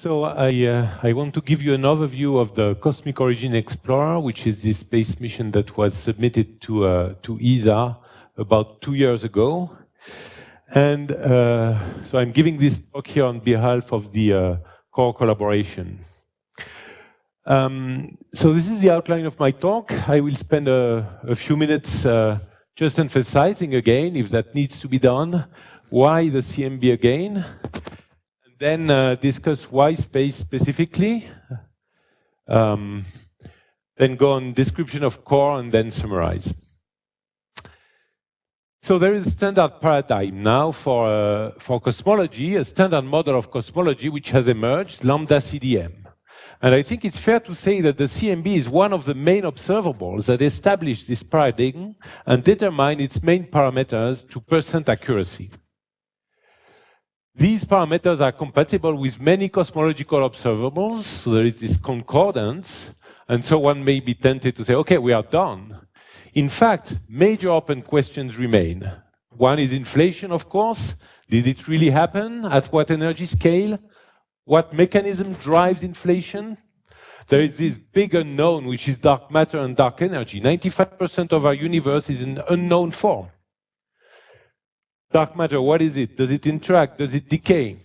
So I want to give you an overview of the Cosmic Origin Explorer, which is this space mission that was submitted to ESA about 2 years ago. And so I'm giving this talk here on behalf of the core collaboration. So this is the outline of my talk. I will spend a few minutes just emphasizing again, if that needs to be done, why the CMB again, and then discuss why space specifically, then go on description of core, and then summarize. So there is a standard paradigm now for cosmology, a standard model of cosmology which has emerged, Lambda CDM. And I think it's fair to say that the CMB is one of the main observables that establish this paradigm and determine its main parameters to % accuracy. These parameters are compatible with many cosmological observables, so there is this concordance, and so one may be tempted to say, okay, we are done. In fact, major open questions remain. One is inflation, of course. Did it really happen? At what energy scale? What mechanism drives inflation? There is this big unknown, which is dark matter and dark energy. 95% of our universe is in unknown form. Dark matter, what is it? Does it interact? Does it decay?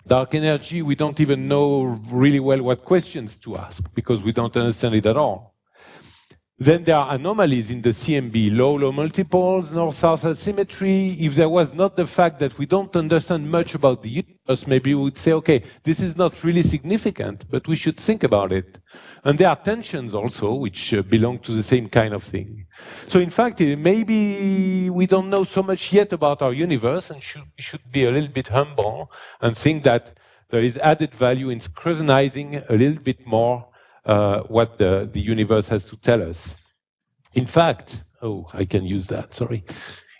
Dark energy, we don't even know really well what questions to ask because we don't understand it at all. Then there are anomalies in the CMB, low-low multiples, north-south asymmetry. If there was not the fact that we don't understand much about the universe, maybe we would say, okay, this is not really significant, but we should think about it. And there are tensions also, which belong to the same kind of thing. So in fact, maybe we don't know so much yet about our universe, and we should be a little bit humble and think that there is added value in scrutinizing a little bit more what the universe has to tell us. In fact, oh, I can use that, sorry.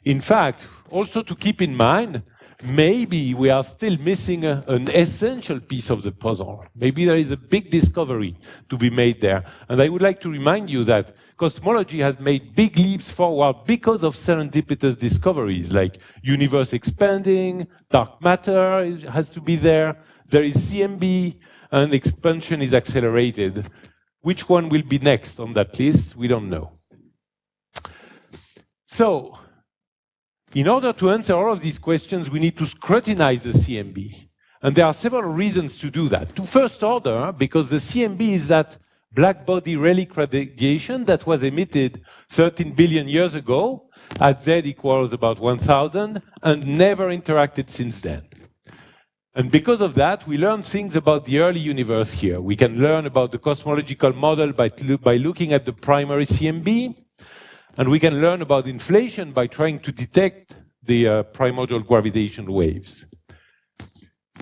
In fact, also to keep in mind, maybe we are still missing an essential piece of the puzzle. Maybe there is a big discovery to be made there. And I would like to remind you that cosmology has made big leaps forward because of serendipitous discoveries, like universe expanding, dark matter has to be there, there is CMB, and expansion is accelerated. Which one will be next on that list? We don't know. So, in order to answer all of these questions, we need to scrutinize the CMB. And there are several reasons to do that. To first order, because the CMB is that black body relic radiation that was emitted 13 billion years ago at Z equals about 1,000 and never interacted since then. And because of that, we learn things about the early universe here. We can learn about the cosmological model by looking at the primary CMB, and we can learn about inflation by trying to detect the primordial gravitational waves.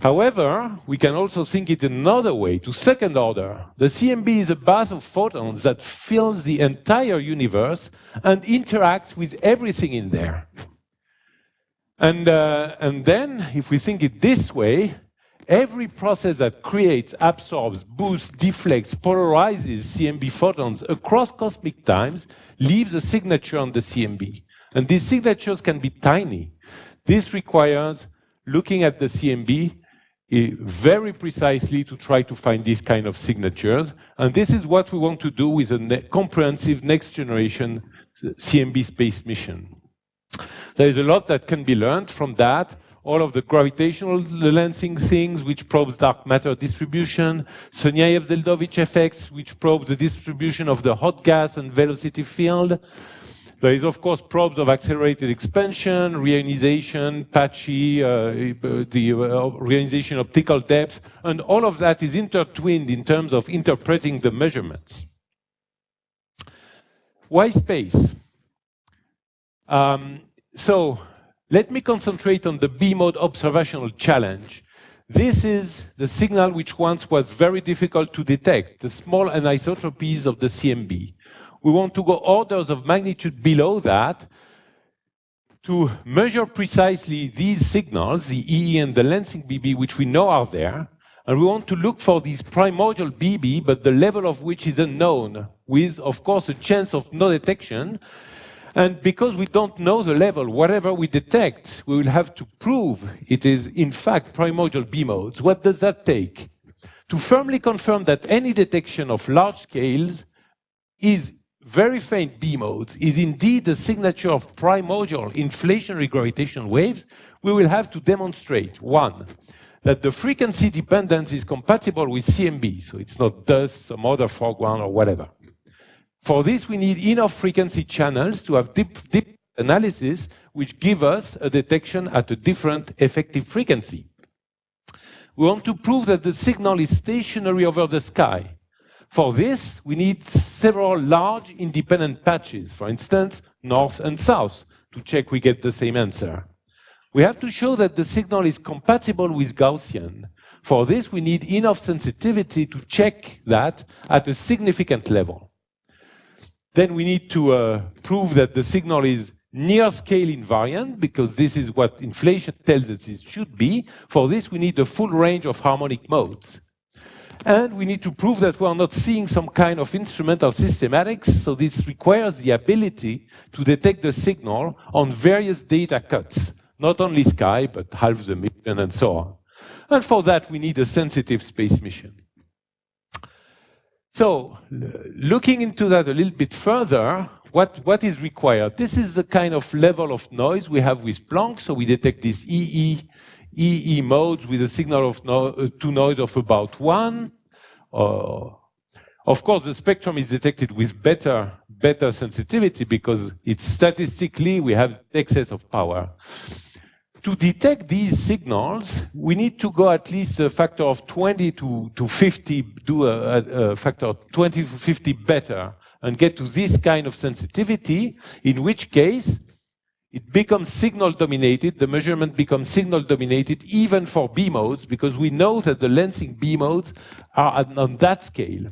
However, we can also think it another way, to second order. The CMB is a bath of photons that fills the entire universe and interacts with everything in there. And then, if we think it this way, every process that creates, absorbs, boosts, deflects, polarizes CMB photons across cosmic times leaves a signature on the CMB. And these signatures can be tiny. This requires looking at the CMB very precisely to try to find these kind of signatures. And this is what we want to do with a comprehensive next generation CMB space mission. There is a lot that can be learned from that. All of the gravitational lensing things, which probes dark matter distribution, Sonia-Zeldovich effects, which probe the distribution of the hot gas and velocity field. There is, of course, probes of accelerated expansion, reionization, patchy, the reionization optical depth, and all of that is intertwined in terms of interpreting the measurements. Why space? So let me concentrate on the B-mode observational challenge. This is the signal which once was very difficult to detect, the small anisotropies of the CMB. We want to go orders of magnitude below that to measure precisely these signals, the EE and the lensing BB, which we know are there. And we want to look for these primordial BB, but the level of which is unknown, with, of course, a chance of no detection. And because we don't know the level, whatever we detect, we will have to prove it is, in fact, primordial B modes. What does that take? to firmly confirm that any detection of large scales is very faint B modes is indeed a signature of primordial inflationary gravitational waves, we will have to demonstrate, one, that the frequency dependence is compatible with CMB, so it's not dust, some other foreground or whatever. For this, we need enough frequency channels to have deep analysis which give us a detection at a different effective frequency. We want to prove that the signal is stationary over the sky. For this, we need several large independent patches, for instance, north and south, to check we get the same answer. We have to show that the signal is compatible with Gaussian. For this, we need enough sensitivity to check that at a significant level. Then we need to prove that the signal is near-scale invariant, because this is what inflation tells us it should be. For this, we need a full range of harmonic modes. And we need to prove that we are not seeing some kind of instrumental systematics, so this requires the ability to detect the signal on various data cuts, not only sky, but half the million and so on. And for that, we need a sensitive space mission. So, looking into that a little bit further, what is required? This is the kind of level of noise we have with Planck, so we detect these EE modes with a signal of to noise of about 1. Of course, the spectrum is detected with better sensitivity because it's statistically we have excess of power. To detect these signals, we need to go at least a factor of 20 to 50, do a factor of 20 to 50 better and get to this kind of sensitivity, in which case it becomes signal dominated, the measurement becomes signal dominated even for B modes, because we know that the lensing B modes are on that scale.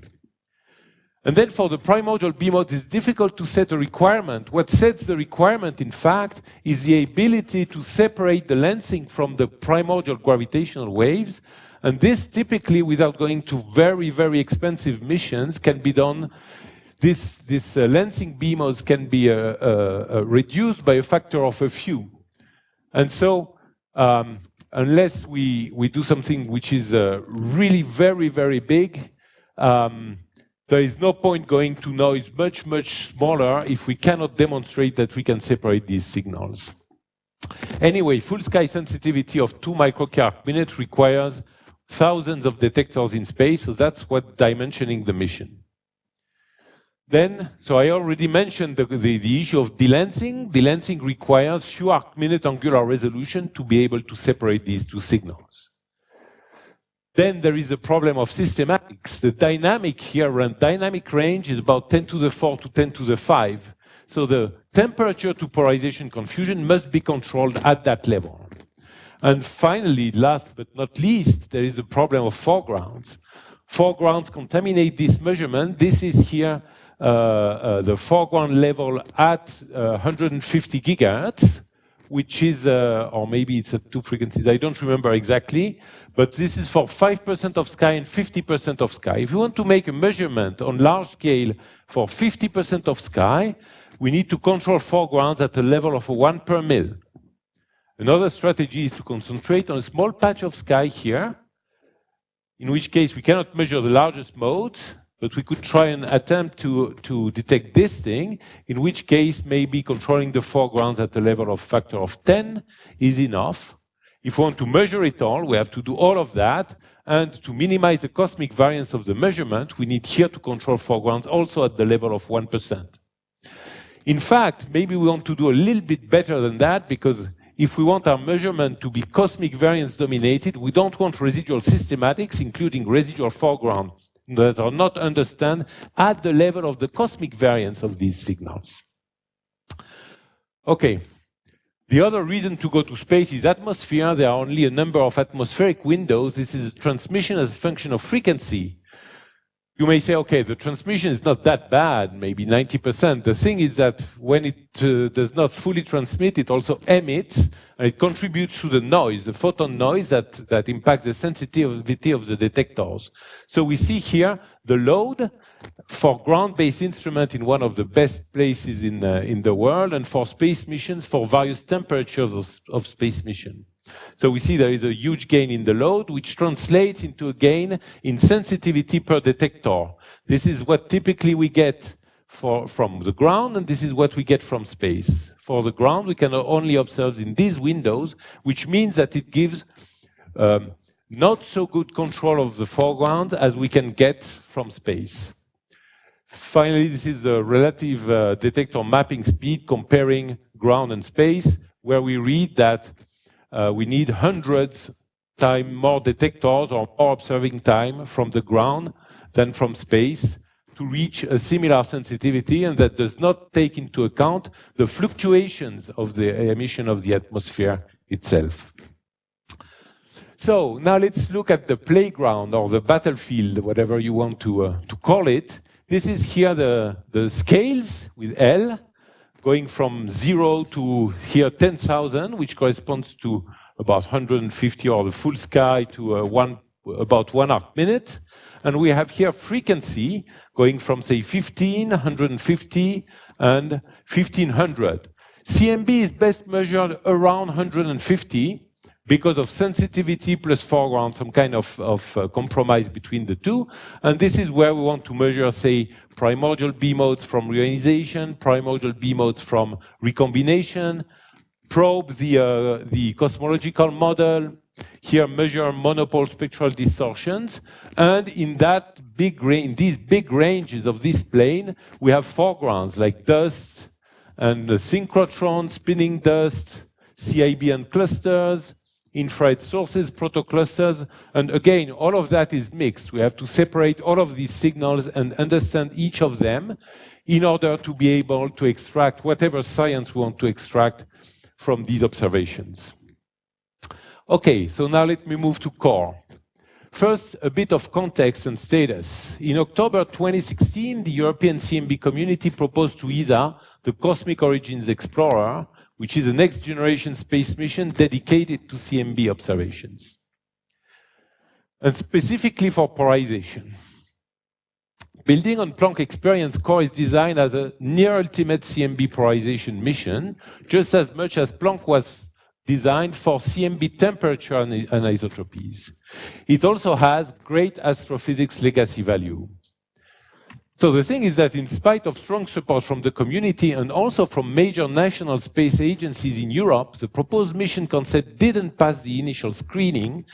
And then for the primordial B modes, it's difficult to set a requirement. What sets the requirement, in fact, is the ability to separate the lensing from the primordial gravitational waves. And this typically, without going to very, very expensive missions, can be done. This lensing B modes can be reduced by a factor of a few. And so, unless we do something which is really very, very big, there is no point going to noise much, much smaller if we cannot demonstrate that we can separate these signals. Anyway, full sky sensitivity of 2 microcarp minutes requires thousands of detectors in space, so that's what dimensioning the mission. Then, so I already mentioned the issue of delensing. Delensing requires few arc-minute angular resolution to be able to separate these two signals. Then there is a problem of systematics. The dynamic range is about 10 to the 4 to 10 to the 5. So the temperature to polarization confusion must be controlled at that level. And finally, last but not least, there is the problem of foregrounds. Foregrounds contaminate this measurement. This is here the foreground level at 150 gigahertz, which is, or maybe it's at 2 frequencies, I don't remember exactly, but this is for 5% of sky and 50% of sky. If you want to make a measurement on large scale for 50% of sky, we need to control foregrounds at a level of 1 per mil. Another strategy is to concentrate on a small patch of sky here, in which case we cannot measure the largest modes, but we could try and attempt to detect this thing, in which case maybe controlling the foregrounds at a level of factor of 10 is enough. If we want to measure it all, we have to do all of that, and to minimize the cosmic variance of the measurement, we need here to control foregrounds also at the level of 1%. In fact, maybe we want to do a little bit better than that, because if we want our measurement to be cosmic variance dominated, we don't want residual systematics, including residual foreground, that are not understood at the level of the cosmic variance of these signals. Okay. The other reason to go to space is atmosphere. There are only a number of atmospheric windows. This is transmission as a function of frequency. You may say, okay, the transmission is not that bad, maybe 90%. The thing is that when it does not fully transmit, it also emits, and it contributes to the noise, the photon noise that impacts the sensitivity of the detectors. So we see here the load for ground-based instrument in one of the best places in the world, and for space missions for various temperatures of space mission. So we see there is a huge gain in the load, which translates into a gain in sensitivity per detector. This is what typically we get from the ground, and this is what we get from space. For the ground, we can only observe in these windows, which means that it gives not so good control of the foreground as we can get from space. Finally, this is the relative detector mapping speed comparing ground and space, where we read that we need hundreds times more detectors or more observing time from the ground than from space to reach a similar sensitivity, and that does not take into account the fluctuations of the emission of the atmosphere itself. So now let's look at the playground or the battlefield, whatever you want to call it. This is here the scales with L, going from 0 to here 10,000, which corresponds to about 150, or the full sky to about 1 arc-minute. And we have here frequency going from, say, 15, 150, and 1500. CMB is best measured around 150 because of sensitivity plus foreground, some kind of compromise between the two. And this is where we want to measure, say, primordial B modes from reionization, primordial B modes from recombination, probe the cosmological model, here measure monopole spectral distortions, and in that these big ranges of this plane, we have foregrounds like dust and synchrotron, spinning dust, CIBN clusters, infrared sources, protoclusters, and again, all of that is mixed. We have to separate all of these signals and understand each of them in order to be able to extract whatever science we want to extract from these observations. Okay, so now let me move to core. First, a bit of context and status. In October 2016, the European CMB community proposed to ESA the Cosmic Origins Explorer, which is a next-generation space mission dedicated to CMB observations, and specifically for polarization. Building on Planck experience, CORE is designed as a near-ultimate CMB polarization mission, just as much as Planck was designed for CMB temperature and anisotropies. It also has great astrophysics legacy value. So the thing is that in spite of strong support from the community and also from major national space agencies in Europe, the proposed mission concept didn't pass the initial screening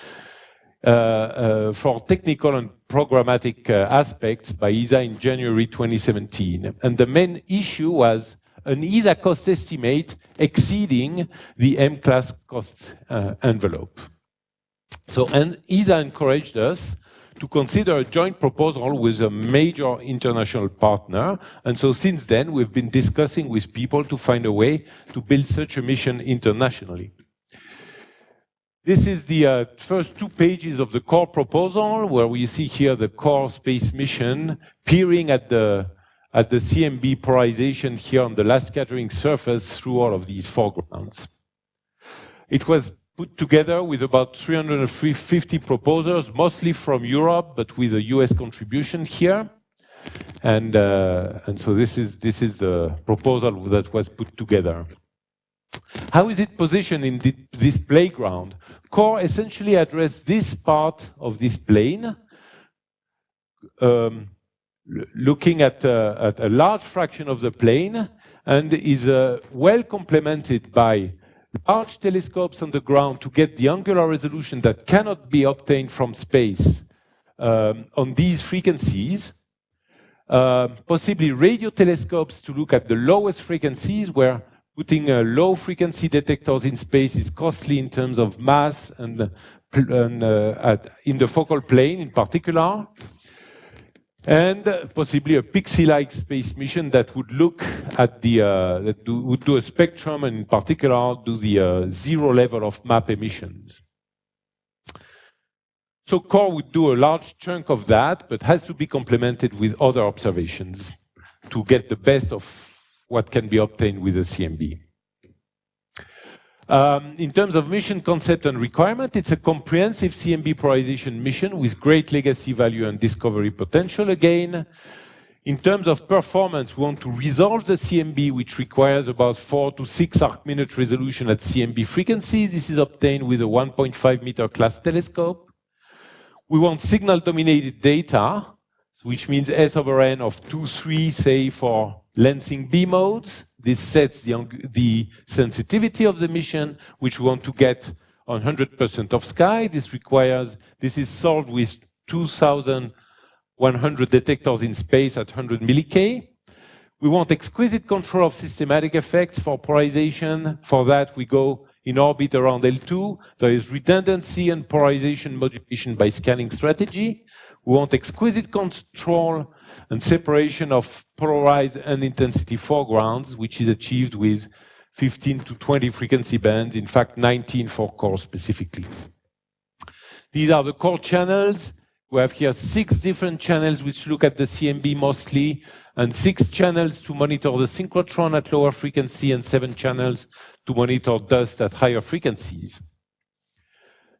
for technical and programmatic aspects by ESA in January 2017. And the main issue was an ESA cost estimate exceeding the M-class cost envelope. So ESA encouraged us to consider a joint proposal with a major international partner. And so since then, we've been discussing with people to find a way to build such a mission internationally. This is the first 2 pages of the core proposal, where we see here the core space mission peering at the CMB polarization here on the last scattering surface through all of these foregrounds. It was put together with about 350 proposers, mostly from Europe, but with a US contribution here. And so this is the proposal that was put together. How is it positioned in this playground? CORE essentially addressed this part of this plane, looking at a large fraction of the plane, and is well complemented by large telescopes on the ground to get the angular resolution that cannot be obtained from space on these frequencies, possibly radio telescopes to look at the lowest frequencies, where putting low frequency detectors in space is costly in terms of mass and in the focal plane in particular. And possibly a pixie-like space mission that would look at would do a spectrum, and in particular do the 0 level of map emissions. So CORE would do a large chunk of that, but has to be complemented with other observations to get the best of what can be obtained with a CMB. In terms of mission concept and requirement, it's a comprehensive CMB polarization mission with great legacy value and discovery potential again. In terms of performance, we want to resolve the CMB, which requires about 4 to 6 arc-minute resolution at CMB frequencies. This is obtained with a 1.5 meter class telescope. We want signal-dominated data, which means S over n of 2, 3, say, for lensing B modes. This sets the sensitivity of the mission, which we want to get on 100% of sky. This is solved with 2,100 detectors in space at 100 milli-K. We want exquisite control of systematic effects for polarization. For that, we go in orbit around L2. There is redundancy and polarization modulation by scanning strategy. We want exquisite control and separation of polarized and intensity foregrounds, which is achieved with 15 to 20 frequency bands, in fact 19 for core specifically. These are the core channels. We have here 6 different channels which look at the CMB mostly, and 6 channels to monitor the synchrotron at lower frequency, and 7 channels to monitor dust at higher frequencies.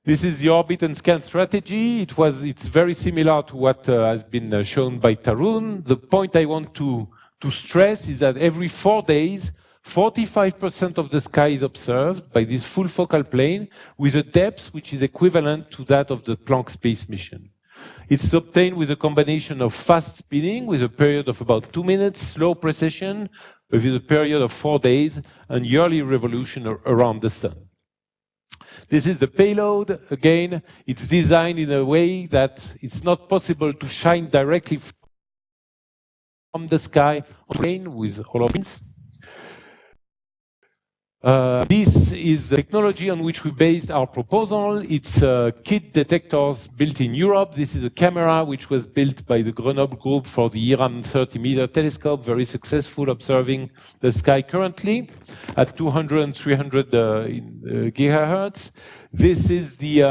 This is the orbit and scan strategy. It's very similar to what has been shown by Tarun. The point I want to stress is that every 4 days, 45% of the sky is observed by this full focal plane with a depth which is equivalent to that of the Planck space mission. It's obtained with a combination of fast spinning with a period of about 2 minutes, slow precession with a period of 4 days, and yearly revolution around the sun. This is the payload. Again, it's designed in a way that it's not possible to shine directly from the sky on the plane with all of this. This is the technology on which we based our proposal. It's kit detectors built in Europe. This is a camera which was built by the Grenoble group for the IRAM 30-meter telescope, very successful, observing the sky currently at 200 and 300 gigahertz. This is the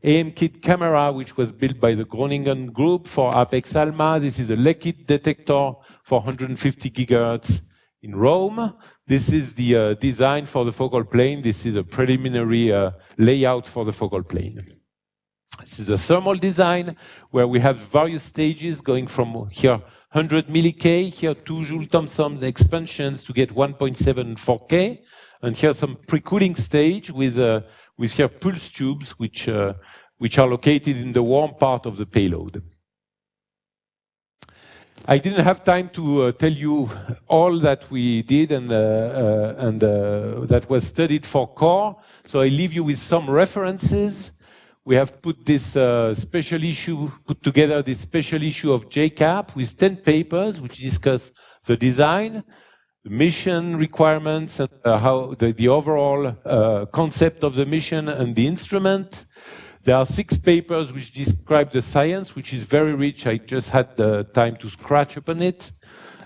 AM-kit camera which was built by the Groningen group for Apex Alma. This is a LEKIT detector for 150 gigahertz in Rome. This is the design for the focal plane. This is a preliminary layout for the focal plane. This is a thermal design where we have various stages going from here 100 milli-K, here 2 Joule-Thomson expansions to get 1.7 and 4K, and here some pre-cooling stage with here pulse tubes which are located in the warm part of the payload. I didn't have time to tell you all that we did and that was studied for core, so I leave you with some references. We have put this put together this special issue of JCAP with 10 papers which discuss the design, the mission requirements, and how the overall concept of the mission and the instrument. There are 6 papers which describe the science, which is very rich. I just had the time to scratch upon it.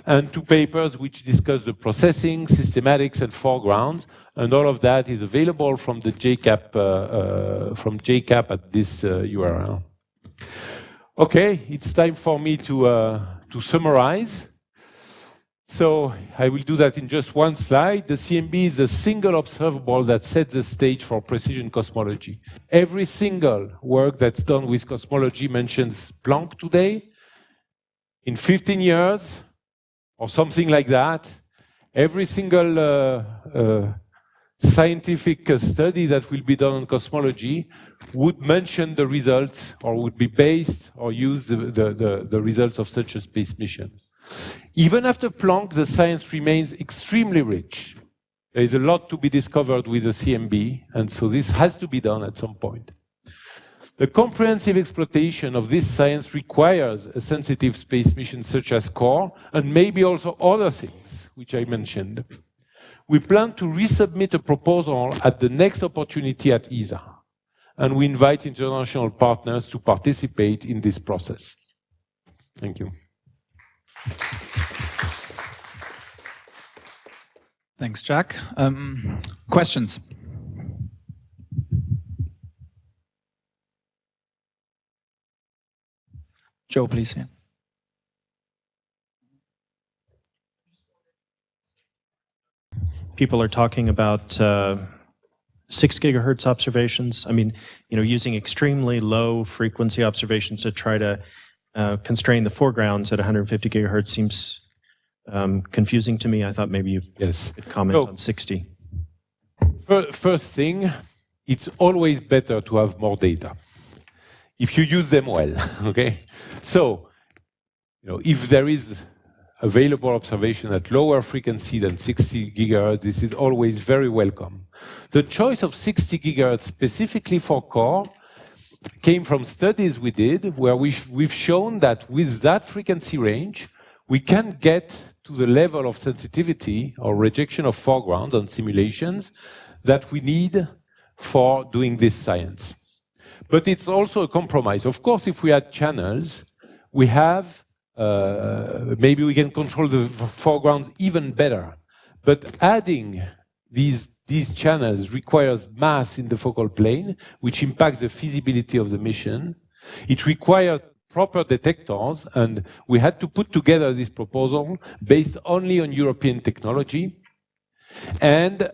And 2 papers which discuss the processing, systematics, and foregrounds. And all of that is available from the JCAP, at this URL. Okay, it's time for me to summarize. So I will do that in just one slide. The CMB is a single observable that sets the stage for precision cosmology. Every single work that's done with cosmology mentions Planck today. In 15 years, or something like that, every single scientific study that will be done on cosmology would mention the results, or would be based or use the results of such a space mission. Even after Planck, the science remains extremely rich. There is a lot to be discovered with the CMB, and so this has to be done at some point. The comprehensive exploitation of this science requires a sensitive space mission such as core, and maybe also other things, which I mentioned. We plan to resubmit a proposal at the next opportunity at ESA, and we invite international partners to participate in this process. Thank you. Thanks, Jack. Questions? Joe, please. Yeah. People are talking about 6 gigahertz observations. I mean, using extremely low frequency observations to try to constrain the foregrounds at 150 gigahertz seems confusing to me. I thought maybe you could comment on 60. First thing, it's always better to have more data if you use them well. Okay, so if there is available observation at lower frequency than 60 gigahertz, this is always very welcome. The choice of 60 gigahertz specifically for core came from studies we did where we've shown that with that frequency range, we can get to the level of sensitivity or rejection of foreground on simulations that we need for doing this science. But it's also a compromise. Of course, if we had channels, we have maybe we can control the foregrounds even better. But adding these channels requires mass in the focal plane, which impacts the feasibility of the mission. It requires proper detectors, and we had to put together this proposal based only on European technology. And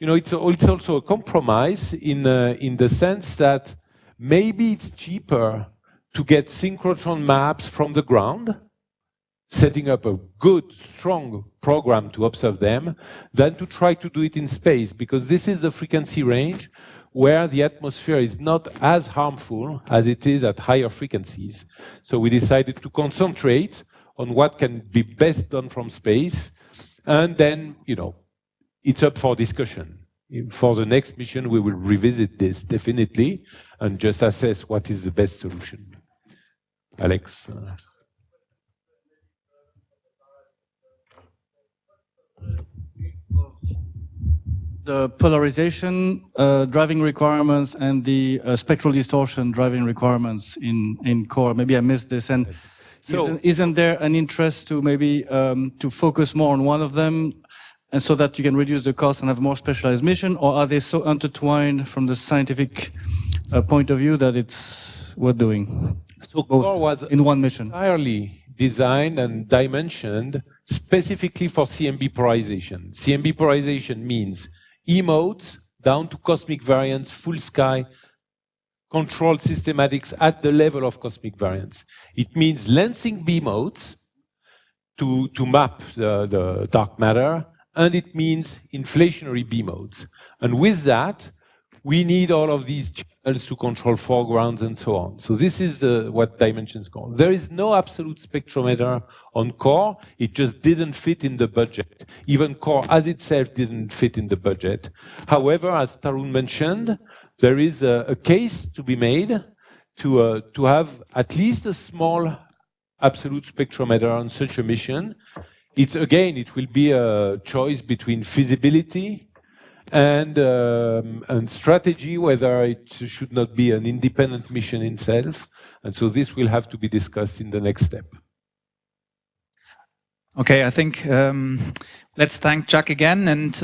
it's also a compromise in the sense that maybe it's cheaper to get synchrotron maps from the ground, setting up a good, strong program to observe them, than to try to do it in space, because this is the frequency range where the atmosphere is not as harmful as it is at higher frequencies. So we decided to concentrate on what can be best done from space, and then, it's up for discussion. For the next mission, we will revisit this definitely and just assess what is the best solution. Alex. The polarization driving requirements and the spectral distortion driving requirements in core. Maybe I missed this. And so, isn't there an interest to maybe to focus more on one of them, and so that you can reduce the cost and have more specialized mission, or are they so intertwined from the scientific point of view that it's worth doing? So both core was in one mission. Entirely designed and dimensioned specifically for CMB polarization. CMB polarization means E modes down to cosmic variance, full sky, controlled systematics at the level of cosmic variance. It means lensing B modes to map the dark matter, and it means inflationary B modes. And with that, we need all of these channels to control foregrounds and so on. So this is what dimensions call. There is no absolute spectrometer on core. It just didn't fit in the budget. Even core as itself didn't fit in the budget. However, as Tarun mentioned, there is a case to be made to have at least a small absolute spectrometer on such a mission. It will be a choice between feasibility and strategy, whether it should not be an independent mission in itself. And so this will have to be discussed in the next step. Okay, I think let's thank Jack again. And